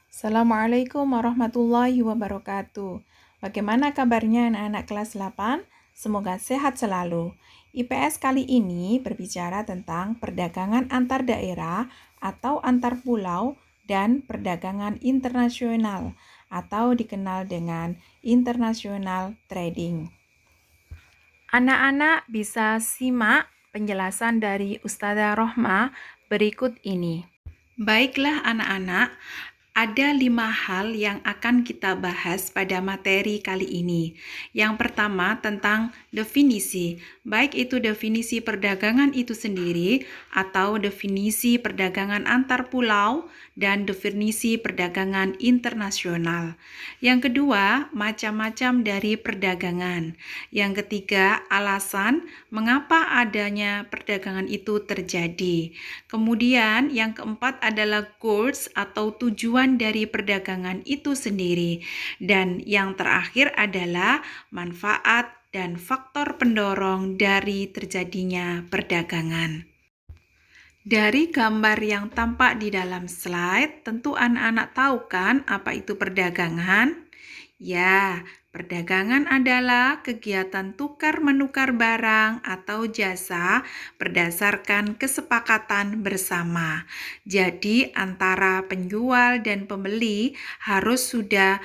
Assalamualaikum warahmatullahi wabarakatuh. Bagaimana kabarnya anak-anak kelas 8? Semoga sehat selalu. IPS kali ini berbicara tentang perdagangan antar daerah atau antar pulau dan perdagangan internasional atau dikenal dengan international trading. Anak-anak bisa simak penjelasan dari Ustazah Rohma berikut ini. Baiklah anak-anak, ada 5 hal yang akan kita bahas pada materi kali ini. Yang pertama tentang definisi, baik itu definisi perdagangan itu sendiri atau definisi perdagangan antar pulau dan definisi perdagangan internasional. Yang kedua, macam-macam dari perdagangan. Yang ketiga, alasan mengapa adanya perdagangan itu terjadi. Kemudian yang keempat adalah goals atau tujuan dari perdagangan itu sendiri. Dan yang terakhir adalah manfaat dan faktor pendorong dari terjadinya perdagangan. Dari gambar yang tampak di dalam slide, tentu anak-anak tahu kan apa itu perdagangan? Ya, perdagangan adalah kegiatan tukar-menukar barang atau jasa berdasarkan kesepakatan bersama. Jadi, antara penjual dan pembeli harus sudah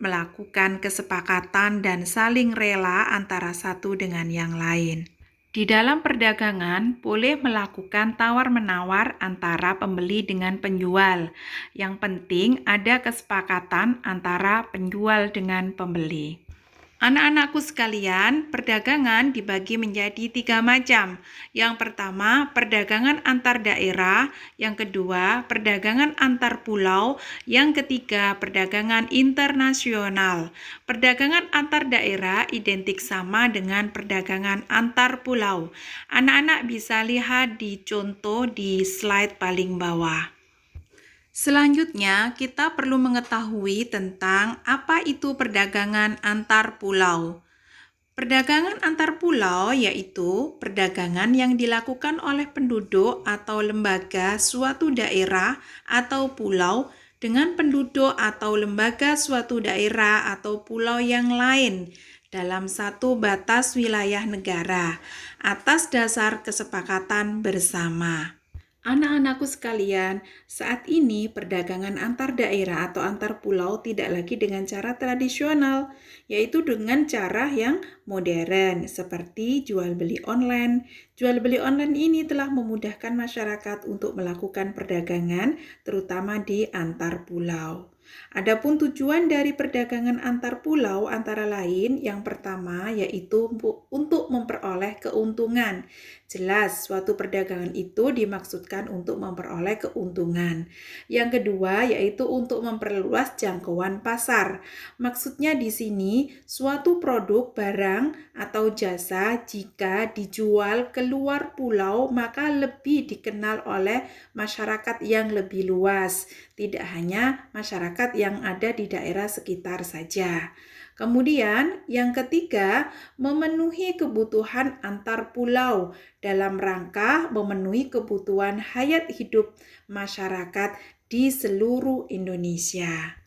melakukan kesepakatan dan saling rela antara satu dengan yang lain. Di dalam perdagangan, boleh melakukan tawar-menawar antara pembeli dengan penjual. Yang penting ada kesepakatan antara penjual dengan pembeli. Anak-anakku sekalian, perdagangan dibagi menjadi 3 macam. Yang pertama, perdagangan antar daerah. Yang kedua, perdagangan antar pulau. Yang ketiga, perdagangan internasional. Perdagangan antar daerah identik sama dengan perdagangan antar pulau. Anak-anak bisa lihat di contoh di slide paling bawah. Selanjutnya, kita perlu mengetahui tentang apa itu perdagangan antar pulau. Perdagangan antar pulau yaitu perdagangan yang dilakukan oleh penduduk atau lembaga suatu daerah atau pulau dengan penduduk atau lembaga suatu daerah atau pulau yang lain dalam satu batas wilayah negara atas dasar kesepakatan bersama. Anak-anakku sekalian, saat ini perdagangan antar daerah atau antar pulau tidak lagi dengan cara tradisional, yaitu dengan cara yang modern, seperti jual beli online. Jual beli online ini telah memudahkan masyarakat untuk melakukan perdagangan, terutama di antar pulau. Adapun tujuan dari perdagangan antar pulau antara lain, yang pertama yaitu untuk memperoleh keuntungan. Jelas, suatu perdagangan itu dimaksudkan untuk memperoleh keuntungan. Yang kedua yaitu untuk memperluas jangkauan pasar. Maksudnya di sini, suatu produk, barang, atau jasa jika dijual keluar pulau maka lebih dikenal oleh masyarakat yang lebih luas, tidak hanya masyarakat yang ada di daerah sekitar saja. Kemudian yang ketiga, memenuhi kebutuhan antar pulau dalam rangka memenuhi kebutuhan hayat hidup masyarakat di seluruh Indonesia.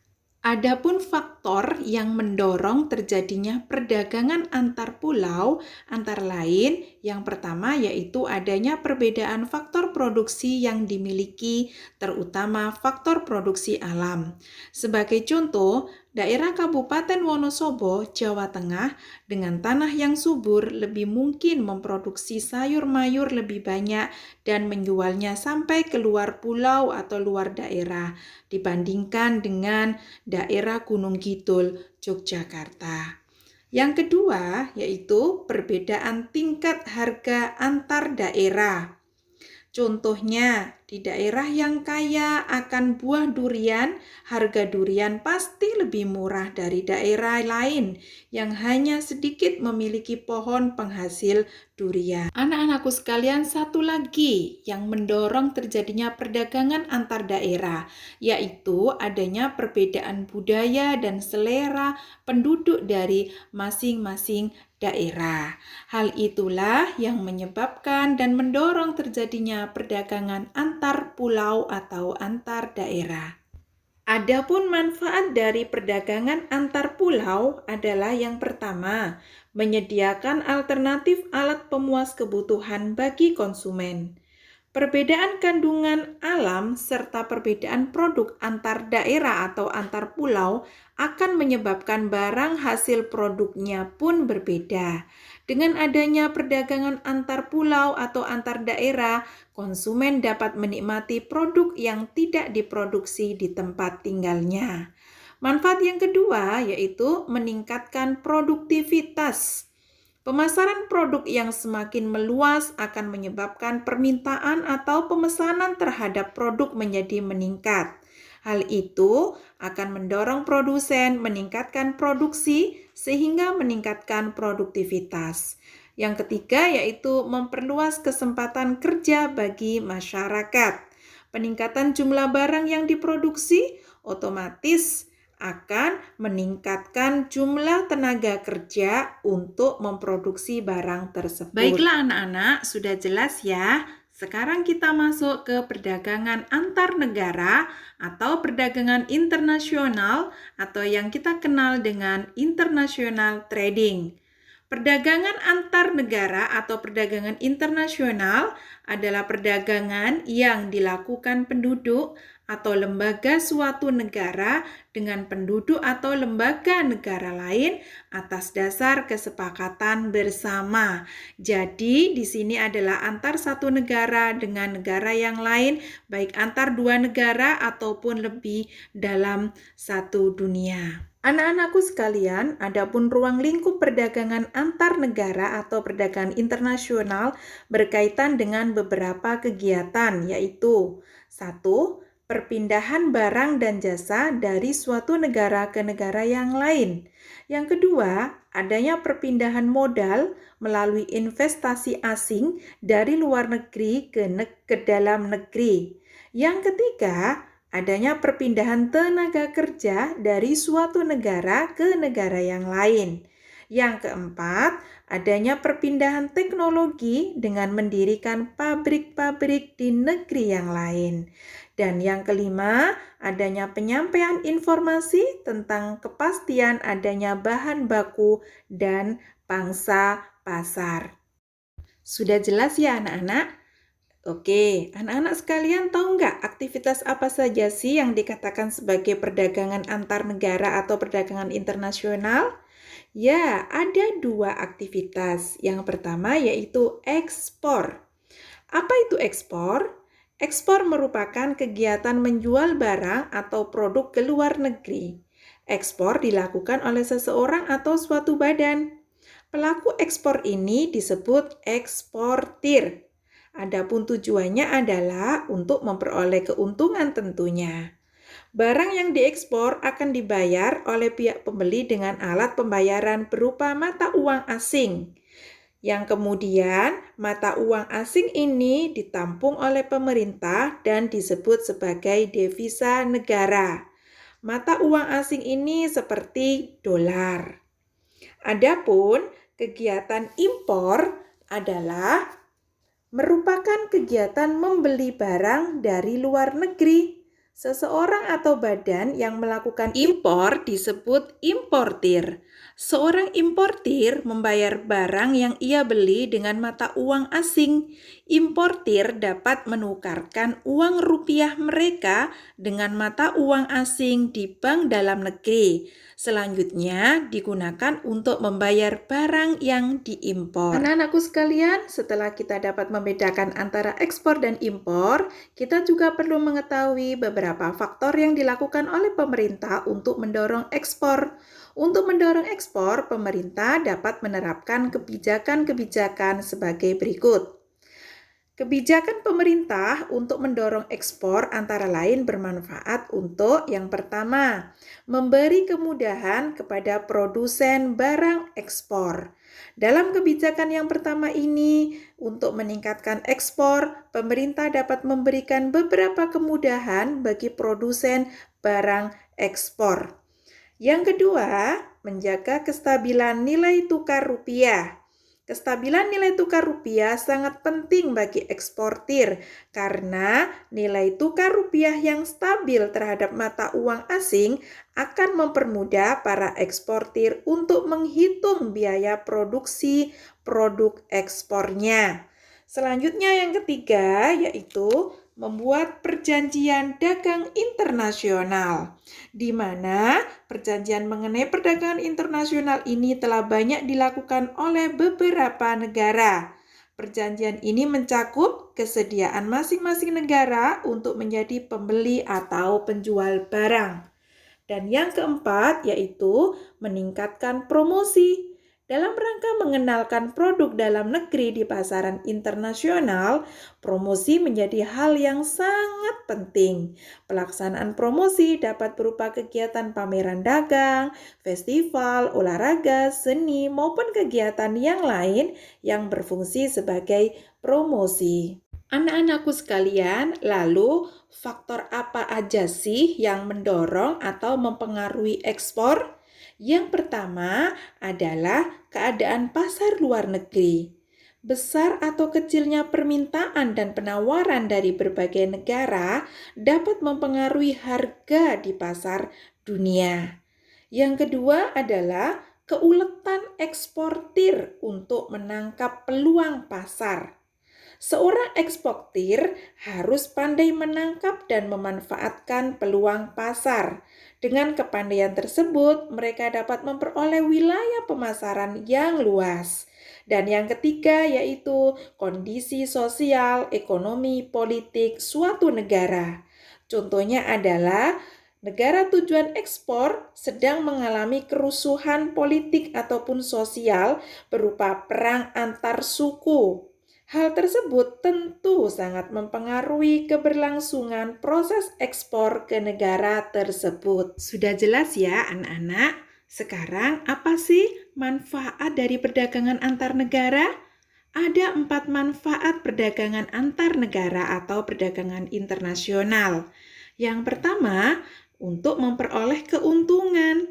Adapun faktor yang mendorong terjadinya perdagangan antar pulau antara lain, yang pertama yaitu adanya perbedaan faktor produksi yang dimiliki, terutama faktor produksi alam. Sebagai contoh, daerah Kabupaten Wonosobo, Jawa Tengah, dengan tanah yang subur lebih mungkin memproduksi sayur mayur lebih banyak dan menjualnya sampai keluar pulau atau luar daerah dibandingkan dengan daerah Gunung Kidul, Yogyakarta. Yang kedua yaitu perbedaan tingkat harga antar daerah. Contohnya, di daerah yang kaya akan buah durian, harga durian pasti lebih murah dari daerah lain yang hanya sedikit memiliki pohon penghasil durian. Anak-anakku sekalian, satu lagi yang mendorong terjadinya perdagangan antar daerah, yaitu adanya perbedaan budaya dan selera penduduk dari masing-masing daerah. Hal itulah yang menyebabkan dan mendorong terjadinya perdagangan antar pulau atau antar daerah. Adapun manfaat dari perdagangan antar pulau adalah yang pertama, menyediakan alternatif alat pemuas kebutuhan bagi konsumen. Perbedaan kandungan alam serta perbedaan produk antar daerah atau antar pulau akan menyebabkan barang hasil produknya pun berbeda. Dengan adanya perdagangan antar pulau atau antar daerah, konsumen dapat menikmati produk yang tidak diproduksi di tempat tinggalnya. Manfaat yang kedua yaitu meningkatkan produktivitas. Pemasaran produk yang semakin meluas akan menyebabkan permintaan atau pemesanan terhadap produk menjadi meningkat. Hal itu akan mendorong produsen meningkatkan produksi sehingga meningkatkan produktivitas. Yang ketiga yaitu memperluas kesempatan kerja bagi masyarakat. Peningkatan jumlah barang yang diproduksi otomatis akan meningkatkan jumlah tenaga kerja untuk memproduksi barang tersebut. Baiklah anak-anak, sudah jelas ya. Sekarang kita masuk ke perdagangan antar negara atau perdagangan internasional atau yang kita kenal dengan international trading. Perdagangan antar negara atau perdagangan internasional adalah perdagangan yang dilakukan penduduk atau lembaga suatu negara dengan penduduk atau lembaga negara lain atas dasar kesepakatan bersama. Jadi, di sini adalah antar satu negara dengan negara yang lain, baik antar dua negara ataupun lebih dalam satu dunia. Anak-anakku sekalian, adapun ruang lingkup perdagangan antar negara atau perdagangan internasional berkaitan dengan beberapa kegiatan, yaitu 1. Perpindahan barang dan jasa dari suatu negara ke negara yang lain. Yang kedua, adanya perpindahan modal melalui investasi asing dari luar negeri ke dalam negeri. Yang ketiga, adanya perpindahan tenaga kerja dari suatu negara ke negara yang lain. Yang keempat, adanya perpindahan teknologi dengan mendirikan pabrik-pabrik di negeri yang lain. Dan yang kelima, adanya penyampaian informasi tentang kepastian adanya bahan baku dan pangsa pasar. Sudah jelas ya anak-anak? Oke, anak-anak sekalian tahu nggak aktivitas apa saja sih yang dikatakan sebagai perdagangan antar negara atau perdagangan internasional? Ya, ada dua aktivitas. Yang pertama yaitu ekspor. Apa itu ekspor? Ekspor merupakan kegiatan menjual barang atau produk ke luar negeri. Ekspor dilakukan oleh seseorang atau suatu badan. Pelaku ekspor ini disebut eksportir. Adapun tujuannya adalah untuk memperoleh keuntungan tentunya. Barang yang diekspor akan dibayar oleh pihak pembeli dengan alat pembayaran berupa mata uang asing. Yang kemudian mata uang asing ini ditampung oleh pemerintah dan disebut sebagai devisa negara. Mata uang asing ini seperti dolar. Adapun kegiatan impor adalah merupakan kegiatan membeli barang dari luar negeri. Seseorang atau badan yang melakukan impor disebut importir. Seorang importir membayar barang yang ia beli dengan mata uang asing. Importir dapat menukarkan uang rupiah mereka dengan mata uang asing di bank dalam negeri. Selanjutnya digunakan untuk membayar barang yang diimpor. Anak-anakku sekalian, setelah kita dapat membedakan antara ekspor dan impor, kita juga perlu mengetahui beberapa faktor yang dilakukan oleh pemerintah untuk mendorong ekspor. Untuk mendorong ekspor, pemerintah dapat menerapkan kebijakan-kebijakan sebagai berikut. Kebijakan pemerintah untuk mendorong ekspor antara lain bermanfaat untuk yang pertama, memberi kemudahan kepada produsen barang ekspor. Dalam kebijakan yang pertama ini, untuk meningkatkan ekspor, pemerintah dapat memberikan beberapa kemudahan bagi produsen barang ekspor. Yang kedua, menjaga kestabilan nilai tukar rupiah. Kestabilan nilai tukar rupiah sangat penting bagi eksportir karena nilai tukar rupiah yang stabil terhadap mata uang asing akan mempermudah para eksportir untuk menghitung biaya produksi produk ekspornya. Selanjutnya yang ketiga yaitu membuat perjanjian dagang internasional, di mana perjanjian mengenai perdagangan internasional ini telah banyak dilakukan oleh beberapa negara. Perjanjian ini mencakup kesediaan masing-masing negara untuk menjadi pembeli atau penjual barang. Dan yang keempat yaitu meningkatkan promosi. Dalam rangka mengenalkan produk dalam negeri di pasaran internasional, promosi menjadi hal yang sangat penting. Pelaksanaan promosi dapat berupa kegiatan pameran dagang, festival, olahraga, seni, maupun kegiatan yang lain yang berfungsi sebagai promosi. Anak-anakku sekalian, lalu faktor apa aja sih yang mendorong atau mempengaruhi ekspor? Yang pertama adalah keadaan pasar luar negeri. Besar atau kecilnya permintaan dan penawaran dari berbagai negara dapat mempengaruhi harga di pasar dunia. Yang kedua adalah keuletan eksportir untuk menangkap peluang pasar. Seorang eksportir harus pandai menangkap dan memanfaatkan peluang pasar. Dengan kepandaian tersebut, mereka dapat memperoleh wilayah pemasaran yang luas. Dan yang ketiga yaitu kondisi sosial, ekonomi, politik suatu negara. Contohnya adalah negara tujuan ekspor sedang mengalami kerusuhan politik ataupun sosial berupa perang antar suku. Hal tersebut tentu sangat mempengaruhi keberlangsungan proses ekspor ke negara tersebut. Sudah jelas ya anak-anak? Sekarang apa sih manfaat dari perdagangan antar negara? Ada 4 manfaat perdagangan antar negara atau perdagangan internasional. Yang pertama, untuk memperoleh keuntungan.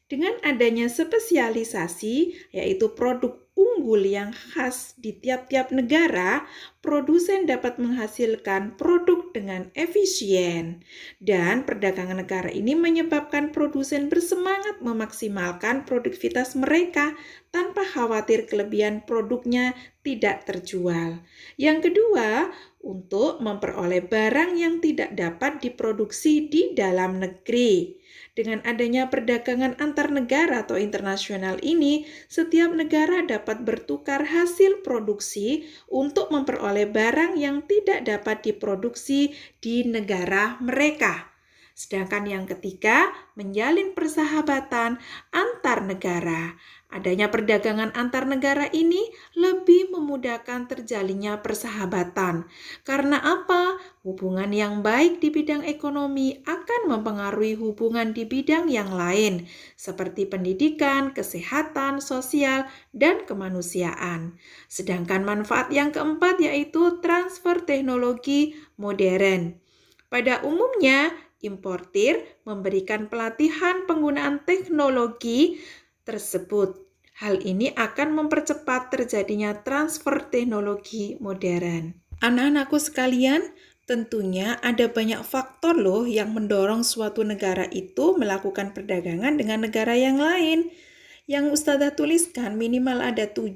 Dengan adanya spesialisasi, yaitu produk unggul yang khas di tiap-tiap negara, produsen dapat menghasilkan produk dengan efisien. Dan perdagangan negara ini menyebabkan produsen bersemangat memaksimalkan produktivitas mereka tanpa khawatir kelebihan produknya tidak terjual. Yang kedua, untuk memperoleh barang yang tidak dapat diproduksi di dalam negeri. Dengan adanya perdagangan antar negara atau internasional ini, setiap negara dapat bertukar hasil produksi untuk memperoleh barang yang tidak dapat diproduksi di negara mereka. Sedangkan yang ketiga, menjalin persahabatan antar negara. Adanya perdagangan antar negara ini lebih memudahkan terjalinnya persahabatan. Karena apa? Hubungan yang baik di bidang ekonomi akan mempengaruhi hubungan di bidang yang lain, seperti pendidikan, kesehatan, sosial, dan kemanusiaan. Sedangkan manfaat yang keempat yaitu transfer teknologi modern. Pada umumnya, importir memberikan pelatihan penggunaan teknologi tersebut. Hal ini akan mempercepat terjadinya transfer teknologi modern. Anak-anakku sekalian, tentunya ada banyak faktor loh yang mendorong suatu negara itu melakukan perdagangan dengan negara yang lain. Yang Ustazah tuliskan minimal ada 7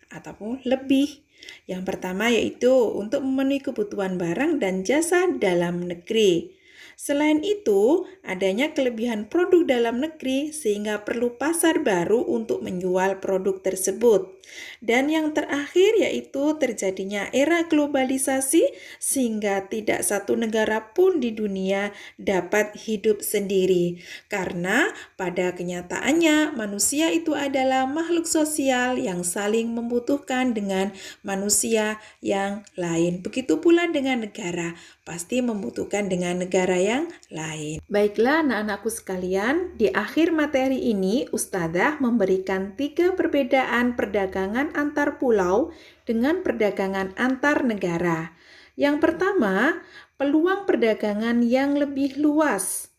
ataupun lebih. Yang pertama yaitu untuk memenuhi kebutuhan barang dan jasa dalam negeri. Selain itu, adanya kelebihan produk dalam negeri sehingga perlu pasar baru untuk menjual produk tersebut. Dan yang terakhir yaitu terjadinya era globalisasi sehingga tidak satu negara pun di dunia dapat hidup sendiri. Karena pada kenyataannya manusia itu adalah makhluk sosial yang saling membutuhkan dengan manusia yang lain. Begitu pula dengan negara, pasti membutuhkan dengan negara yang lain. Baiklah anak-anakku sekalian, di akhir materi ini Ustazah memberikan 3 perbedaan perdagangan antar pulau dengan perdagangan antar negara. Yang pertama, peluang perdagangan yang lebih luas.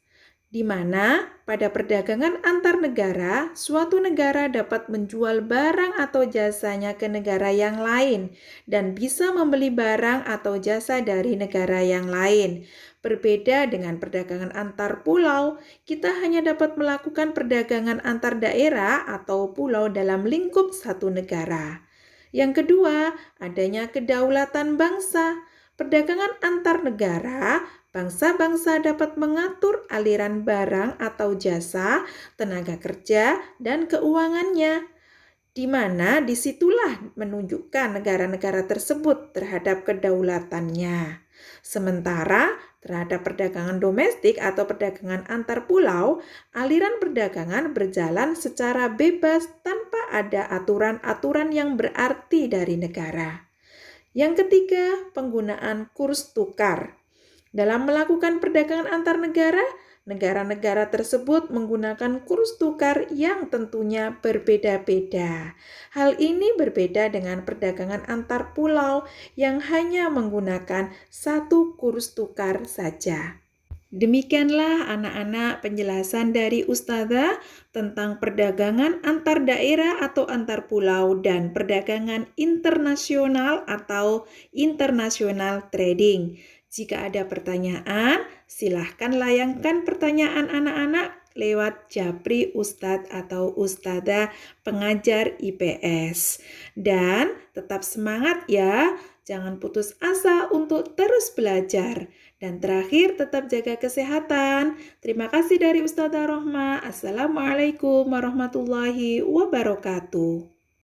di mana pada perdagangan antar negara, suatu negara dapat menjual barang atau jasanya ke negara yang lain dan bisa membeli barang atau jasa dari negara yang lain. Berbeda dengan perdagangan antar pulau, kita hanya dapat melakukan perdagangan antar daerah atau pulau dalam lingkup satu negara. Yang kedua, adanya kedaulatan bangsa. Perdagangan antar negara, bangsa-bangsa dapat mengatur aliran barang atau jasa, tenaga kerja, dan keuangannya, di mana disitulah menunjukkan negara-negara tersebut terhadap kedaulatannya. Sementara terhadap perdagangan domestik atau perdagangan antar pulau, aliran perdagangan berjalan secara bebas tanpa ada aturan-aturan yang berarti dari negara. Yang ketiga, penggunaan kurs tukar. Dalam melakukan perdagangan antar negara, negara-negara tersebut menggunakan kurs tukar yang tentunya berbeda-beda. Hal ini berbeda dengan perdagangan antar pulau yang hanya menggunakan satu kurs tukar saja. Demikianlah anak-anak penjelasan dari Ustazah tentang perdagangan antar daerah atau antar pulau dan perdagangan internasional atau international trading. Jika ada pertanyaan, silahkan layangkan pertanyaan anak-anak lewat Japri Ustadz atau Ustazah pengajar IPS. Dan tetap semangat ya, jangan putus asa untuk terus belajar. Dan terakhir, tetap jaga kesehatan. Terima kasih dari Ustazah Rohma. Assalamualaikum warahmatullahi wabarakatuh.